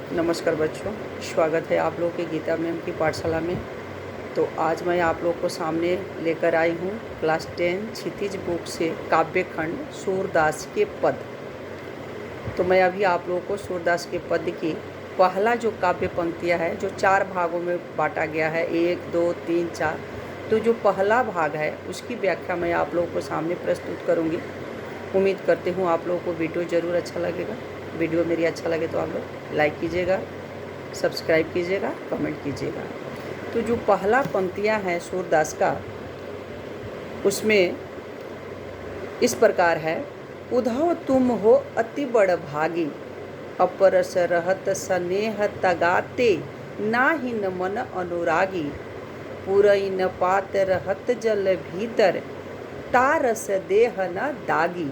नमस्कार बच्चों, स्वागत है आप लोग के गीता मैम की पाठशाला में। तो आज मैं आप लोग को सामने लेकर आई हूँ क्लास 10 क्षितिज बुक से काव्य खंड सूरदास के पद। तो मैं अभी आप लोगों को सूरदास के पद की पहला जो काव्य पंक्तियाँ है जो 4 भागों में बांटा गया है, 1, 2, 3, 4। तो जो पहला भाग है उसकी व्याख्या मैं आप लोगों को सामने प्रस्तुत करूँगी। उम्मीद करती हूँ आप लोगों को वीडियो ज़रूर अच्छा लगेगा। वीडियो मेरी अच्छा लगे तो आप लोग लाइक कीजिएगा, सब्सक्राइब कीजिएगा, कमेंट कीजिएगा। तो जो पहला पंक्तियाँ हैं सूरदास का, उसमें इस प्रकार है। उधव तुम हो अति बड़ भागी, अपरस रहत स्नेह तगाते, नाही न मन अनुरागी। पुरई न पात रहत जल भीतर, तारस देह न दागी।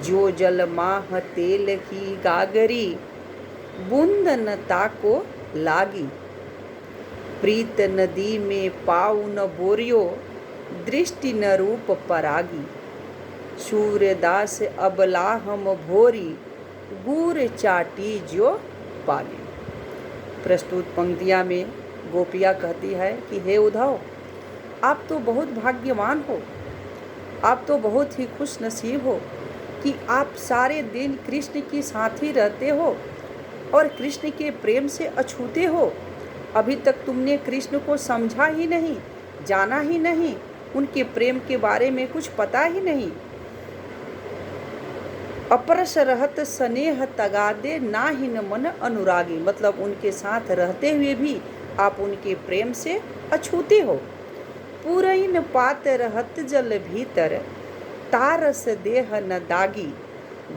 जो जल माह तेल की गागरी, बूंद न ताको लागी। प्रीत नदी में पाऊ न बोरियो, दृष्टि न रूप परागी। सूर्यदास अबला हम भोरी, गुर चाटी जो पागी। प्रस्तुत पंक्तियाँ में गोपिया कहती है कि हे उद्धव, आप तो बहुत भाग्यवान हो, आप तो बहुत ही खुश नसीब हो कि आप सारे दिन कृष्ण की साथ ही रहते हो और कृष्ण के प्रेम से अछूते हो। अभी तक तुमने कृष्ण को समझा ही नहीं, जाना ही नहीं, उनके प्रेम के बारे में कुछ पता ही नहीं। अपरस रहत स्नेह तगादे, ना ही न मन अनुरागी, मतलब उनके साथ रहते हुए भी आप उनके प्रेम से अछूते हो। पूरई न पात रहत जल भीतर, तारस देह न दागी।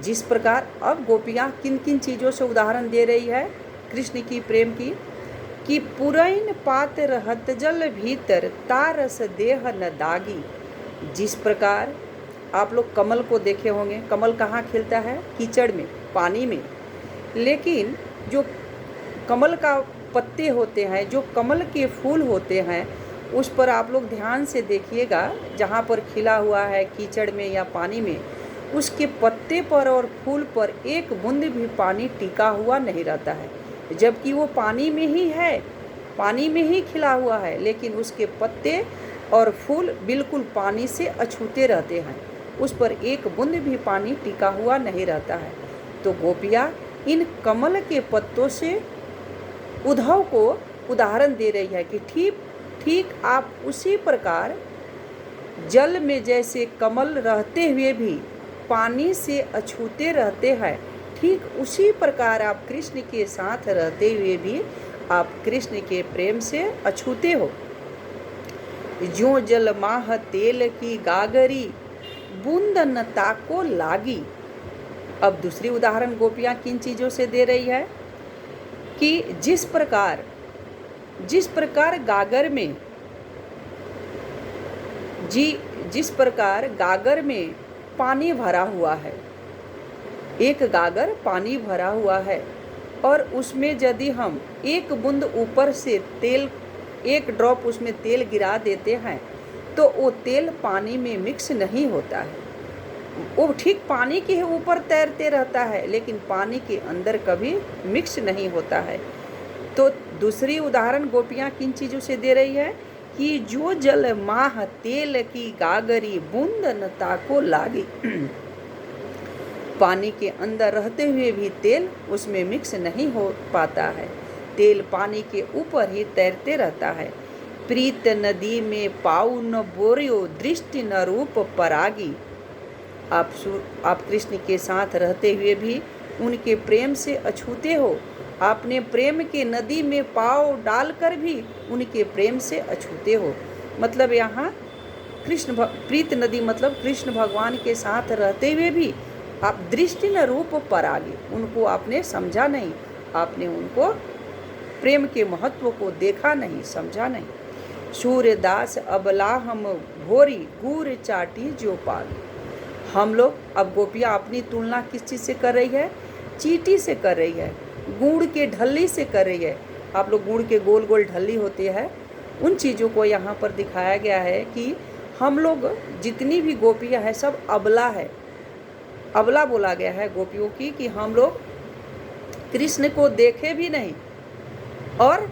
जिस प्रकार अब गोपियाँ किन किन चीज़ों से उदाहरण दे रही है कृष्ण की प्रेम की, कि पुरैन पात रहत जल भीतर, तारस देह न दागी। जिस प्रकार आप लोग कमल को देखे होंगे, कमल कहाँ खिलता है? कीचड़ में, पानी में। लेकिन जो कमल का पत्ते होते हैं, जो कमल के फूल होते हैं, उस पर आप लोग ध्यान से देखिएगा, जहाँ पर खिला हुआ है कीचड़ में या पानी में, उसके पत्ते पर और फूल पर एक बूंद भी पानी टिका हुआ नहीं रहता है, जबकि वो पानी में ही है, पानी में ही खिला हुआ है, लेकिन उसके पत्ते और फूल बिल्कुल पानी से अछूते रहते हैं, उस पर एक बूंद भी पानी टिका हुआ नहीं रहता है। तो गोपिया इन कमल के पत्तों से उद्धव को उदाहरण दे रही है कि ठीक आप उसी प्रकार जल में जैसे कमल रहते हुए भी पानी से अछूते रहते हैं, ठीक उसी प्रकार आप कृष्ण के साथ रहते हुए भी आप कृष्ण के प्रेम से अछूते हो। जो जल माह तेल की गागरी, बूंद न ताको लागी। अब दूसरी उदाहरण गोपियाँ किन चीज़ों से दे रही है कि जिस प्रकार गागर में जिस प्रकार गागर में पानी भरा हुआ है, एक गागर पानी भरा हुआ है और उसमें यदि हम एक बूंद ऊपर से तेल, एक ड्रॉप उसमें तेल गिरा देते हैं तो वो तेल पानी में मिक्स नहीं होता है, वो ठीक पानी के ऊपर तैरते रहता है, लेकिन पानी के अंदर कभी मिक्स नहीं होता है। तो दूसरी उदाहरण गोपियाँ किन चीज़ों से दे रही है कि जो जल माह तेल की गागरी, बूंद न ताको लागी। पानी के अंदर रहते हुए भी तेल उसमें मिक्स नहीं हो पाता है, तेल पानी के ऊपर ही तैरते रहता है। प्रीत नदी में पाऊ न बोरियो, दृष्टि न रूप परागी। आप कृष्ण के साथ रहते हुए भी उनके प्रेम से अछूते हो, आपने प्रेम के नदी में पाँव डालकर भी उनके प्रेम से अछूते हो। मतलब यहाँ प्रीत नदी मतलब कृष्ण भगवान के साथ रहते हुए भी आप दृष्टि न रूप परागी, उनको आपने समझा नहीं, आपने उनको प्रेम के महत्व को देखा नहीं, समझा नहीं। सूर्यदास अबला हम भोरी, गुर चाटी जो पागी। हम लोग, अब गोपियाँ अपनी तुलना किस चीज़ से कर रही है? चींटी से कर रही है, गुड़ के ढल्ली से कर रही है। आप लोग गुड़ के गोल गोल ढल्ली होती है, उन चीज़ों को यहाँ पर दिखाया गया है कि हम लोग जितनी भी गोपियाँ हैं सब अबला है, अबला बोला गया है गोपियों की, कि हम लोग कृष्ण को देखे भी नहीं और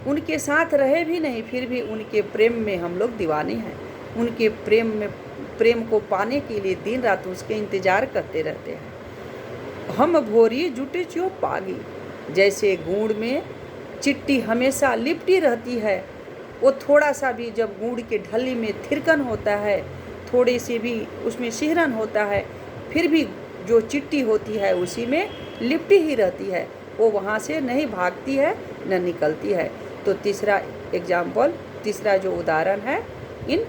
उनके साथ रहे भी नहीं, फिर भी उनके प्रेम में हम लोग दीवाने हैं। उनके प्रेम को पाने के लिए दिन रात उसके इंतज़ार करते रहते हैं। हम भोरी जुटे चो पागी, जैसे गुड़ में चिट्टी हमेशा लिपटी रहती है। वो थोड़ा सा भी जब गुड़ के ढली में थिरकन होता है, थोड़े से भी उसमें सिहरन होता है, फिर भी जो चिट्टी होती है उसी में लिपटी ही रहती है, वो वहाँ से नहीं भागती है न निकलती है। तो तीसरा जो उदाहरण है इन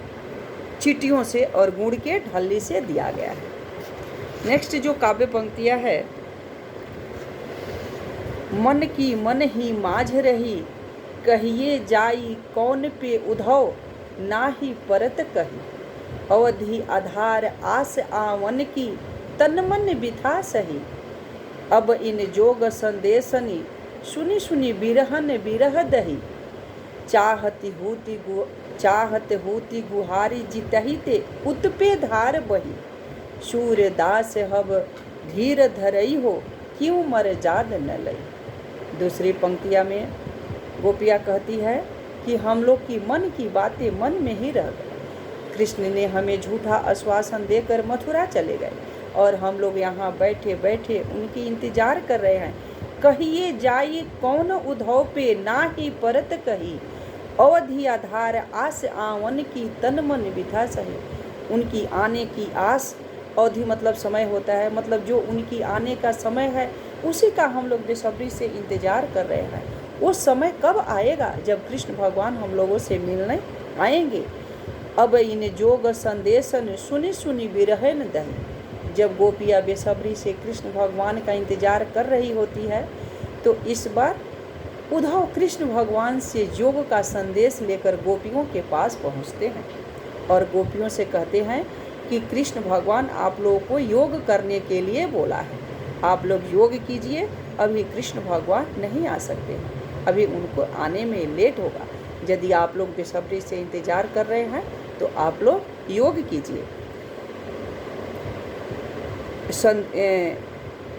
चींटियों से और गुड़ के ढल्ली से दिया गया है। नेक्स्ट जो काव्य पंक्तियाँ है, मन की मन ही माझ रही, कहिए जाई कौन पे उधव, ना ही परत कही, अवधि आधार आस आवन की, तन मन बिथा सही, अब इन जोग संदेशनी, सुनी सुनी बिरहन बिरह दही, चाहत होती गुहारी जितही ते, उत्पे धार बही, सूर्य दास हब धीर धरई हो, क्यों मर जाद न लई। दूसरी पंक्तियाँ में गोपियाँ कहती है कि हम लोग की मन की बातें मन में ही रह गई। कृष्ण ने हमें झूठा आश्वासन देकर मथुरा चले गए और हम लोग यहाँ बैठे बैठे उनकी इंतजार कर रहे हैं। कहिए जाइए कौन उधव पे, ना ही परत कही, अवधि आधार आस आवन की, तन मन बिथा सही। उनकी आने की आस, अवधि मतलब समय होता है, मतलब जो उनकी आने का समय है उसी का हम लोग बेसब्री से इंतजार कर रहे हैं। वो समय कब आएगा जब कृष्ण भगवान हम लोगों से मिलने आएंगे। अब इन जोग संदेशन, सुनी सुनी बिरहन दही। जब गोपियाँ बेसब्री से कृष्ण भगवान का इंतजार कर रही होती है तो इस बार उद्धव कृष्ण भगवान से योग का संदेश लेकर गोपियों के पास पहुँचते हैं और गोपियों से कहते हैं कि कृष्ण भगवान आप लोगों को योग करने के लिए बोला है, आप लोग योग कीजिए। अभी कृष्ण भगवान नहीं आ सकते हैं, अभी उनको आने में लेट होगा। यदि आप लोग बेसब्री से इंतजार कर रहे हैं तो आप लोग योग कीजिए।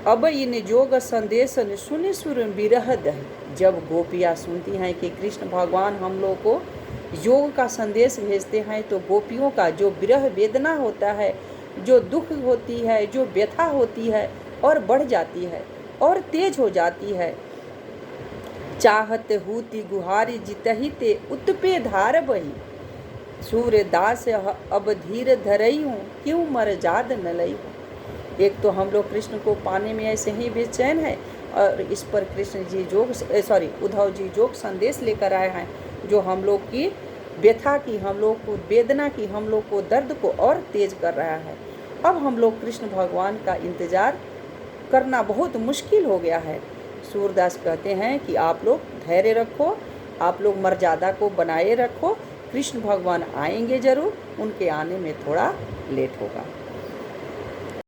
अब इन जोग संदेश सुनि सुर बिरह दही। जब गोपियाँ सुनती हैं कि कृष्ण भगवान हम लोग को योग का संदेश भेजते हैं तो गोपियों का जो विरह वेदना होता है, जो दुख होती है, जो व्यथा होती है और बढ़ जाती है और तेज हो जाती है। चाहत हूती गुहारी जितही ते, उत्पे धार बही, सूर्य दास अब धीर धरई हूँ, क्यों मर जाद न लई हूँ। एक तो हम लोग कृष्ण को पाने में ऐसे ही बेचैन है और इस पर कृष्ण जी उद्धव जी जोग संदेश लेकर आए हैं जो हम लोग की व्यथा की, हम लोग को वेदना की, हम लोग को दर्द को और तेज कर रहा है। अब हम लोग कृष्ण भगवान का इंतज़ार करना बहुत मुश्किल हो गया है। सूरदास कहते हैं कि आप लोग धैर्य रखो, आप लोग मर्यादा को बनाए रखो, कृष्ण भगवान आएंगे ज़रूर, उनके आने में थोड़ा लेट होगा।